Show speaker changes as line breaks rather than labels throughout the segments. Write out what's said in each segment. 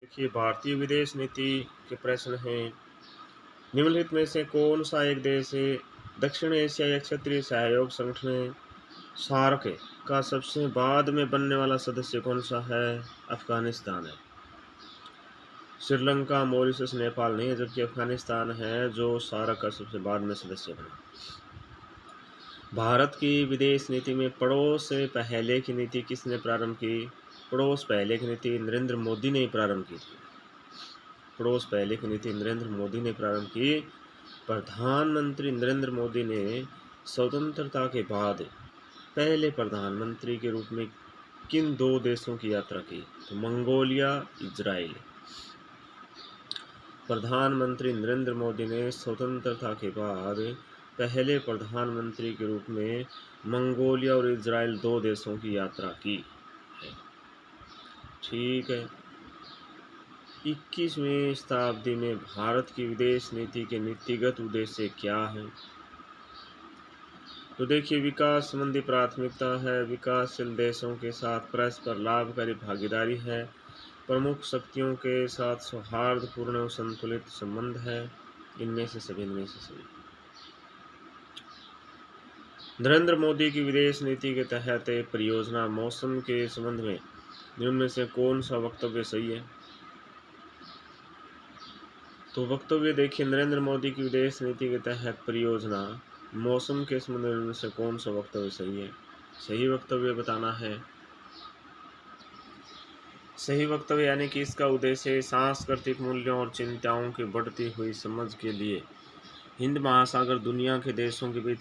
देखिए, भारतीय विदेश नीति के प्रश्न हैं। निम्नलिखित में से कौन सा एक देश है? दक्षिण एशियाई क्षेत्रीय सहयोग संगठन सार्क का सबसे बाद में बनने वाला सदस्य कौन सा है? अफगानिस्तान है। श्रीलंका, मॉरिशस, नेपाल नहीं है, जबकि अफगानिस्तान है जो सार्क का सबसे बाद में सदस्य बना। भारत की विदेश नीति में पड़ोस से पहले की नीति किसने प्रारंभ की? पड़ोस पहले की नीति नरेंद्र मोदी ने प्रारंभ की थी। पड़ोस पहले की नीति नरेंद्र मोदी ने प्रारंभ की। प्रधानमंत्री नरेंद्र मोदी ने स्वतंत्रता के बाद पहले प्रधानमंत्री के रूप में किन दो देशों की यात्रा की? तो मंगोलिया, इजराइल। प्रधानमंत्री नरेंद्र मोदी ने स्वतंत्रता के बाद पहले प्रधानमंत्री के रूप में मंगोलिया और इजराइल दो देशों की यात्रा की है। ठीक है। 21वीं शताब्दी में भारत की विदेश नीति के नीतिगत उद्देश्य क्या हैं? तो देखिए, विकास संबंधी प्राथमिकता है, विकासशील देशों के साथ परस्पर लाभकारी भागीदारी है, प्रमुख शक्तियों के साथ सौहार्दपूर्ण और संतुलित संबंध है। इनमें से सभी नरेंद्र मोदी की विदेश नीति के तहत परियोजना मौसम के संबंध में निम्न में से कौन सा वक्तव्य सही है? तो वक्तव्य देखिए, नरेंद्र मोदी की विदेश नीति के तहत परियोजना मौसम के संबंध में से कौन सा वक्तव्य सही है? सही वक्तव्य बताना है। सही वक्तव्य यानी कि इसका उद्देश्य सांस्कृतिक मूल्यों और चिंताओं की बढ़ती हुई समझ के लिए हिंद महासागर दुनिया के देशों के बीच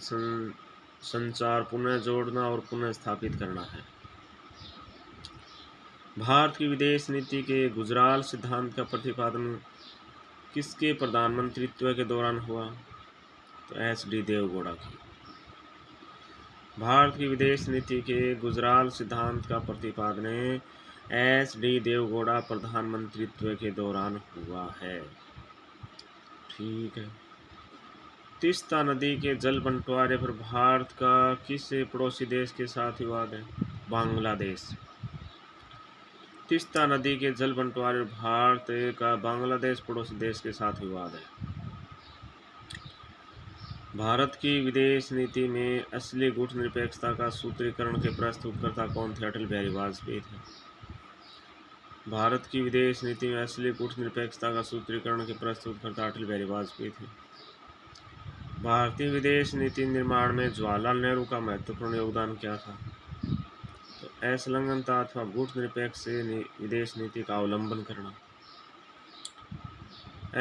संचार पुनः जोड़ना और पुनः स्थापित करना है। भारत की विदेश नीति के गुजराल सिद्धांत का प्रतिपादन किसके प्रधानमंत्रित्व के दौरान हुआ? तो एच.डी. देवगौड़ा की। भारत की विदेश नीति के गुजराल सिद्धांत का प्रतिपादन एच.डी. देवगौड़ा प्रधानमंत्रित्व के दौरान हुआ है। ठीक है। तीस्ता नदी के जल बंटवारे पर भारत का किस पड़ोसी देश के साथ विवाद है? बांग्लादेश। तीस्ता नदी के जल बंटवारे पर भारत का बांग्लादेश पड़ोसी देश के साथ विवाद है। भारत की विदेश नीति में असली गुटनिरपेक्षता का सूत्रीकरण के प्रस्तुतकर्ता कौन थे? अटल बिहारी वाजपेयी थे। भारत की विदेश नीति में असली गुटनिरपेक्षता का सूत्रीकरण के प्रस्तुतकर्ता अटल बिहारी वाजपेयी थे। भारतीय विदेश नीति निर्माण में जवाहरलाल नेहरू का महत्वपूर्ण योगदान क्या था? तो असंलग्नता अथवा गुटनिरपेक्ष विदेश नीति का अवलंबन करना।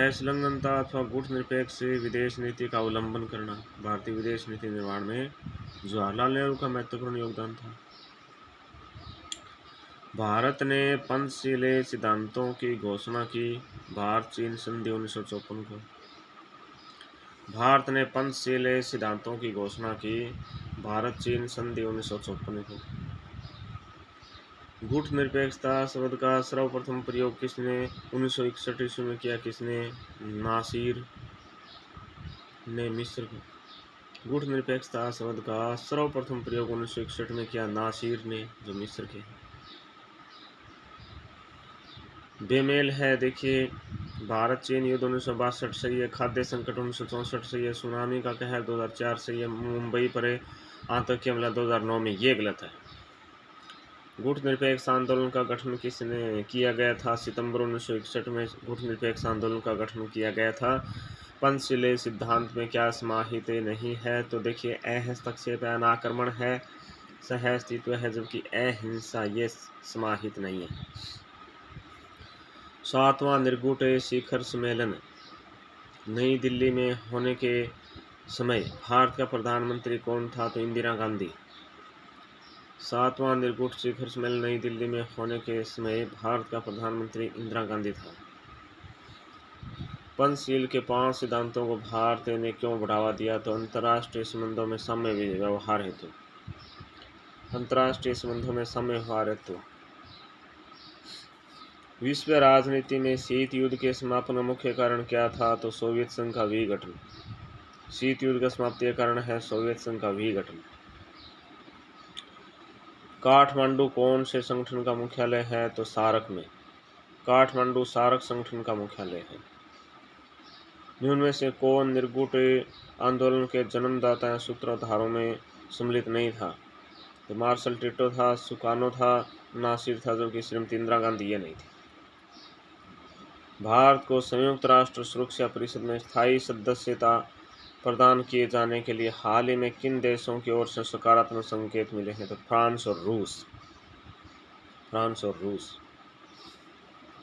असंलग्नता अथवा गुटनिरपेक्ष विदेश नीति का अवलंबन करना भारतीय विदेश नीति निर्माण में जवाहरलाल नेहरू का महत्वपूर्ण योगदान था। भारत ने पंचशील सिद्धांतों की घोषणा की। भारत चीन संधि 1954 को। भारत ने पंचशील सिद्धांतों की घोषणा की। भारत चीन संधि 1954 को। गुटनिरपेक्षता शब्द का सर्वप्रथम प्रयोग किसने 1961 ईस्वी में किया? किसने? नासिर ने मिस्र को। गुटनिरपेक्षता शब्द का सर्वप्रथम प्रयोग 1961 में किया नासिर ने, जो मिस्र के। बेमेल है। देखिए, भारत चीन युद्ध 1962 सही है, खाद्य संकट 1964 सही है, सुनामी का कहर 2004 सही है, मुंबई पर आतंकी हमला 2009 में, ये गलत है। गुटनिरपेक्ष आंदोलन का गठन किसने किया गया था? सितंबर 1961 में गुटनिरपेक्ष आंदोलन का गठन किया गया था। पंचशील सिद्धांत में क्या समाहित नहीं है? तो देखिए, अहस्तक्षेप अनाक्रमण है, सहअस्तित्व है, जबकि अहिंसा ये समाहित नहीं है। 7वां निर्गुट शिखर सम्मेलन नई दिल्ली में होने के समय भारत का प्रधानमंत्री कौन था? तो इंदिरा गांधी। 7वां निर्गुट शिखर सम्मेलन नई दिल्ली में होने के समय भारत का प्रधानमंत्री इंदिरा गांधी था। पंचशील के 5 सिद्धांतों को भारत ने क्यों बढ़ावा दिया? तो अंतर्राष्ट्रीय संबंधों में सौम्य व्यवहार हेतु। अंतर्राष्ट्रीय संबंधों में सौम्य व्यवहार हेतु। विश्व राजनीति में शीत युद्ध के समापन का मुख्य कारण क्या था? तो सोवियत संघ का विघटन। शीत युद्ध का समाप्ति का कारण है सोवियत संघ का विघटन। काठमांडू कौन से संगठन का मुख्यालय है? तो सार्क में। काठमांडू सार्क संगठन का मुख्यालय है। निम्न में से कौन निर्गुट आंदोलन के जन्मदाता या सूत्रधारों में सम्मिलित नहीं था? तो मार्शल टिटो था, सुकानो था, नासिर था, जबकि श्रीमती इंदिरा गांधी ये नहीं थी। भारत को संयुक्त राष्ट्र सुरक्षा परिषद में स्थायी सदस्यता प्रदान किए जाने के लिए हाल ही में किन देशों की ओर से सकारात्मक संकेत मिले हैं? तो फ्रांस और रूस।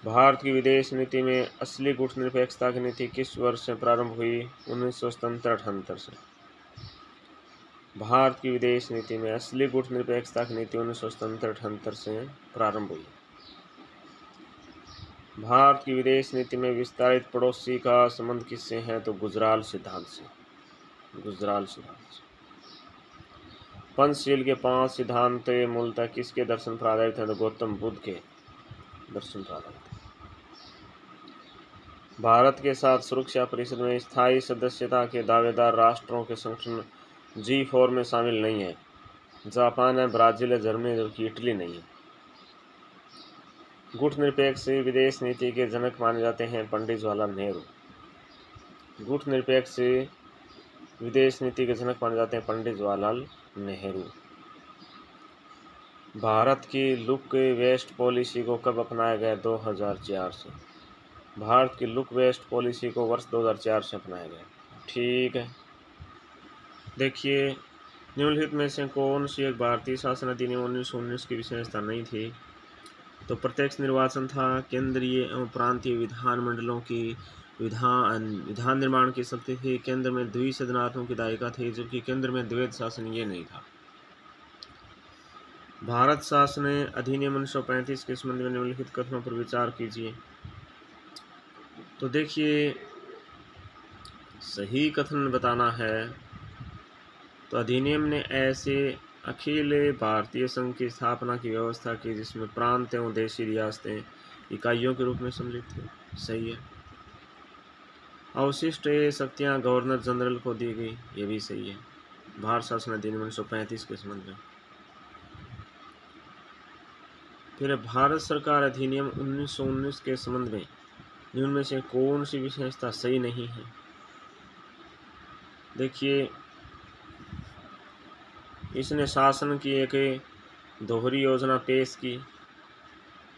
भारत की विदेश नीति में असली गुटनिरपेक्षता की नीति किस वर्ष से प्रारंभ हुई? 1977-78 से। भारत की विदेश नीति में असली गुटनिरपेक्षता की नीति 1977-78 से प्रारंभ हुई। भारत की विदेश नीति में विस्तारित पड़ोसी का संबंध किससे है? तो गुजराल सिद्धांत से। पंचशील के 5 सिद्धांत मूलतः किसके दर्शन पर आधारित हैं? तो गौतम बुद्ध के दर्शन पर आधारित है। भारत के साथ सुरक्षा परिषद में स्थायी सदस्यता के दावेदार राष्ट्रों के संगठन G4 में शामिल नहीं है। जापान है, ब्राजील है, जर्मनी, जबकि इटली नहीं है। गुटनिरपेक्ष विदेश नीति के जनक माने जाते हैं पंडित जवाहरलाल नेहरू। गुटनिरपेक्ष विदेश नीति के जनक माने जाते हैं पंडित जवाहरलाल नेहरू। भारत की लुक वेस्ट पॉलिसी को कब अपनाया गया? 2004 से। भारत की लुक वेस्ट पॉलिसी को वर्ष 2004 से अपनाया गया। ठीक है, देखिए निम्नलिखित में से कौन सी एक भारतीय शासन अधिनियम 1919 की विशेषता नहीं थी? तो प्रत्यक्ष निर्वाचन था, केंद्रीय एवं प्रांतीय विधानमंडलों की विधान निर्माण की शक्ति थी, केंद्र में द्विसदनात्मक विधायिका थी, जबकि केंद्र में द्वैध शासन ये नहीं था। भारत शासन अधिनियम 1935 के संबंध में निम्नलिखित कथनों पर विचार कीजिए। तो देखिए सही कथन बताना है तो अधिनियम ने ऐसे अखिल भारतीय संघ की स्थापना की व्यवस्था की जिसमें प्रांत एवं देशी रियासतें इकाइयों के रूप में सम्मिलित थे। सही है। अवशिष्ट शक्तियां गवर्नर जनरल को दी गई, ये भी सही है। भारत शासन अधिनियम 1935 के संबंध में। फिर भारत सरकार अधिनियम 1919 के संबंध में निम्न में से कौन सी विशेषता सही नहीं है? देखिए इसने शासन की एक दोहरी योजना पेश की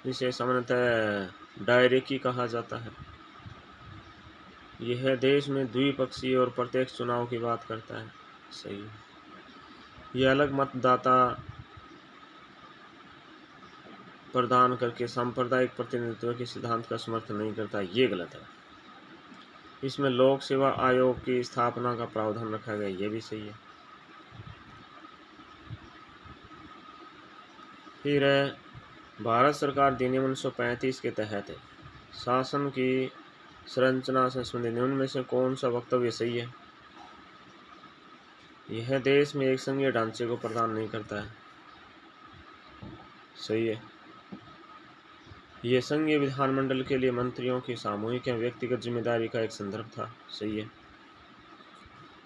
जिसे सामान्यतः डायरेकी कहा जाता है। यह देश में द्विपक्षीय और प्रत्यक्ष चुनाव की बात करता है। सही है। यह अलग मतदाता प्रदान करके सांप्रदायिक प्रतिनिधित्व के सिद्धांत का समर्थन नहीं करता, ये गलत है। इसमें लोक सेवा आयोग की स्थापना का प्रावधान रखा गया, ये भी सही है। फिर भारत सरकार अधिनियम 1935 के तहत शासन की संरचना से संबंधित निम्न में से कौन सा वक्तव्य सही है? यह देश में एक संघीय ढांचे को प्रदान नहीं करता है। सही है। यह संघीय विधानमंडल के लिए मंत्रियों की सामूहिक या व्यक्तिगत जिम्मेदारी का एक संदर्भ था। सही है।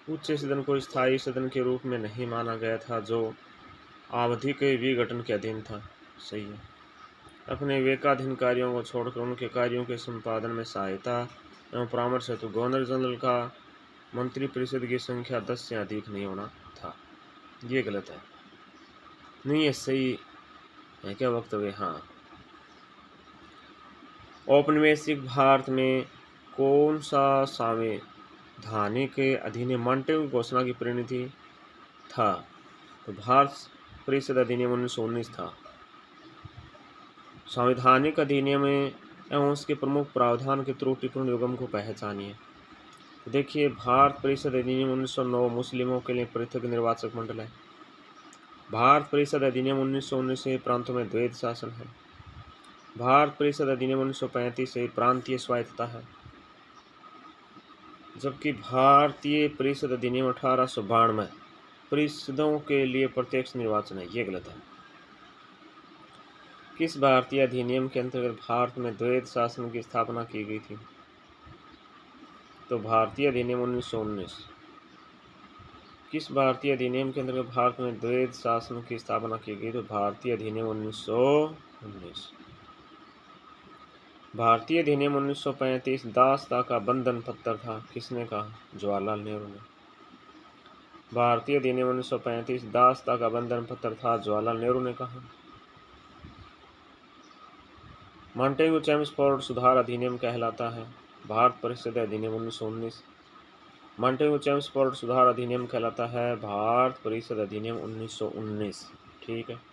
उच्च सदन को स्थायी सदन के रूप में नहीं माना गया था जो आवधिक विघटन के अधीन था। सही है। अपने विवेकाधीन कार्यों को छोड़कर उनके कार्यों के संपादन में सहायता एवं परामर्श हेतु गवर्नर जनरल का मंत्रिपरिषद की संख्या 10 से अधिक नहीं होना था, ये गलत है। नहीं, ये सही है क्या वक्तव्य? हाँ। औपनिवेशिक भारत में कौन सा संवैधानिक अधिनियम मॉन्टेग्यू की घोषणा की परिणति था? तो भारत परिषद अधिनियम 1919 था। संवैधानिक अधिनियम एवं उसके प्रमुख प्रावधान के त्रुटिपूर्ण युग्म को पहचानिए। देखिए भारत परिषद अधिनियम 1909 मुस्लिमों के लिए पृथक निर्वाचक मंडल है। भारत परिषद अधिनियम 1919 से प्रांतों में द्वैध शासन है। भारत परिषद अधिनियम 1935 से प्रांतीय स्वायत्तता है, जबकि भारतीय परिषद अधिनियम 1892 परिषदों के लिए प्रत्यक्ष निर्वाचन है, ये गलत है। किस भारतीय अधिनियम के अंतर्गत भारत में द्वैध शासन की स्थापना की गई थी? तो भारतीय अधिनियम 1919। किस भारतीय अधिनियम के अंतर्गत भारत में द्वैध शासन की स्थापना की गई? तो भारतीय अधिनियम 1919। भारतीय अधिनियम 1935 दासता का बंधन पत्र था, किसने कहा? जवाहरलाल नेहरू ने। भारतीय अधिनियम 1935 दासता का बंधन पत्र था, जवाहरलाल नेहरू ने कहा। मॉन्टेग्यू चेम्सफोर्ड सुधार अधिनियम कहलाता है, भारत परिषद अधिनियम 1919। मॉन्टेग्यू चेम्सफोर्ड सुधार अधिनियम कहलाता है, भारत परिषद अधिनियम 1919। ठीक है।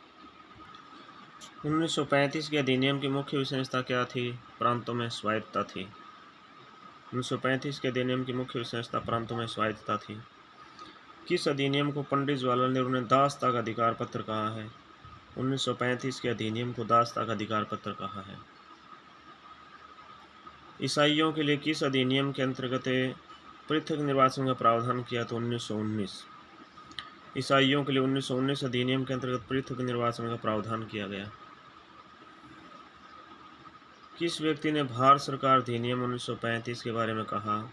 1935 के अधिनियम की मुख्य विशेषता क्या थी? प्रांतों में स्वायत्तता थी। 1935 के अधिनियम की मुख्य विशेषता प्रांतों में स्वायत्तता थी। किस अधिनियम को पंडित जवाहरलाल नेहरू ने दासता का अधिकार पत्र कहा है? 1935 के अधिनियम को दासता का अधिकार पत्र कहा है। ईसाइयों के लिए किस अधिनियम के अंतर्गत पृथक निर्वाचन का प्रावधान किया? तो 1919। ईसाइयों के लिए 1919 अधिनियम के अंतर्गत पृथक निर्वाचन का प्रावधान किया गया। किस व्यक्ति ने भारत सरकार अधिनियम 1935 के बारे में कहा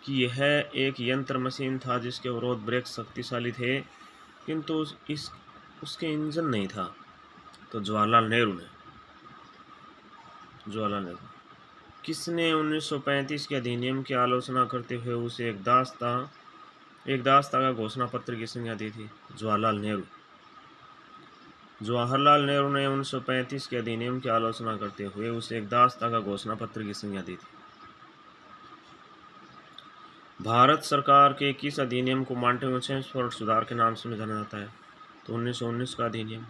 कि यह एक यंत्र मशीन था जिसके अवरोध ब्रेक शक्तिशाली थे किंतु उसके इंजन नहीं था? तो जवाहरलाल नेहरू ने। जवाहरलाल नेहरू। किसने 1935 के अधिनियम की आलोचना करते हुए उसे एक दासता का घोषणा पत्र की संज्ञा दी थी? जवाहरलाल नेहरू। जवाहरलाल नेहरू ने 1935 के अधिनियम की आलोचना करते हुए उसे एक दासता का घोषणा पत्र की संज्ञा दी थी। भारत सरकार के किस अधिनियम को मॉन्टेग्यू चेम्सफोर्ड सुधार के नाम से जाना जाता है? तो 1919 का अधिनियम।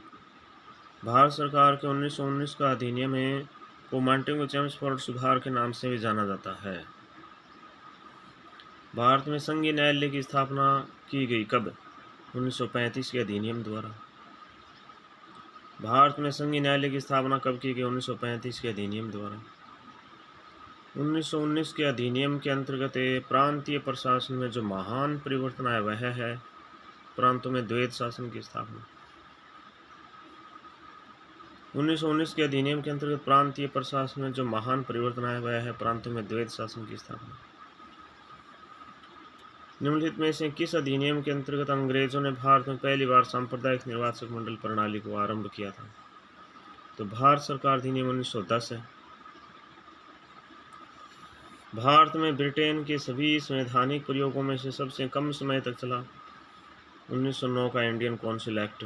भारत सरकार के 1919 का अधिनियम को मॉन्टेग्यू चेम्सफोर्ड सुधार के नाम से भी जाना जाता है। भारत में संघीय न्यायालय की स्थापना की गई कब? 1935 के अधिनियम द्वारा। भारत में संघीय न्यायालय की स्थापना कब की गई? 1935 के अधिनियम द्वारा। 1919 के अधिनियम के अंतर्गत प्रांतीय प्रशासन में जो महान परिवर्तन आया वह है प्रांतों में द्वैत शासन की स्थापना। 1919 के अधिनियम के अंतर्गत प्रांतीय प्रशासन में जो महान परिवर्तन आया वह है प्रांतों में द्वैत शासन की स्थापना। निम्नलिखित में से किस अधिनियम के अंतर्गत अंग्रेजों ने भारत में पहली बार सांप्रदायिक निर्वाचक मंडल प्रणाली को आरंभ किया था? तो भारत सरकार अधिनियम 1910 है। भारत में ब्रिटेन के सभी संवैधानिक प्रयोगों में से सबसे कम समय तक चला 1909 का इंडियन काउंसिल एक्ट।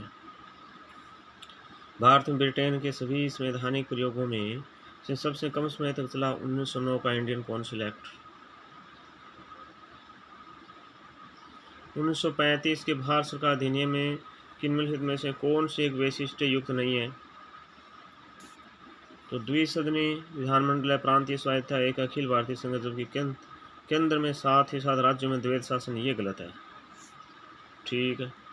भारत में ब्रिटेन के सभी संवैधानिक प्रयोगों में से सबसे कम समय तक चला 1909 का इंडियन काउंसिल एक्ट। 1935 के भारत सरकार अधिनियम में निम्नलिखित में से कौन सी एक वैशिष्ट्य युक्त नहीं है? तो द्विसदनी विधानमंडल है, प्रांतीय स्वायत्तता, एक अखिल भारतीय संघ, जबकि केंद्र में साथ ही साथ राज्यों में द्वैत शासन, ये गलत है। ठीक है।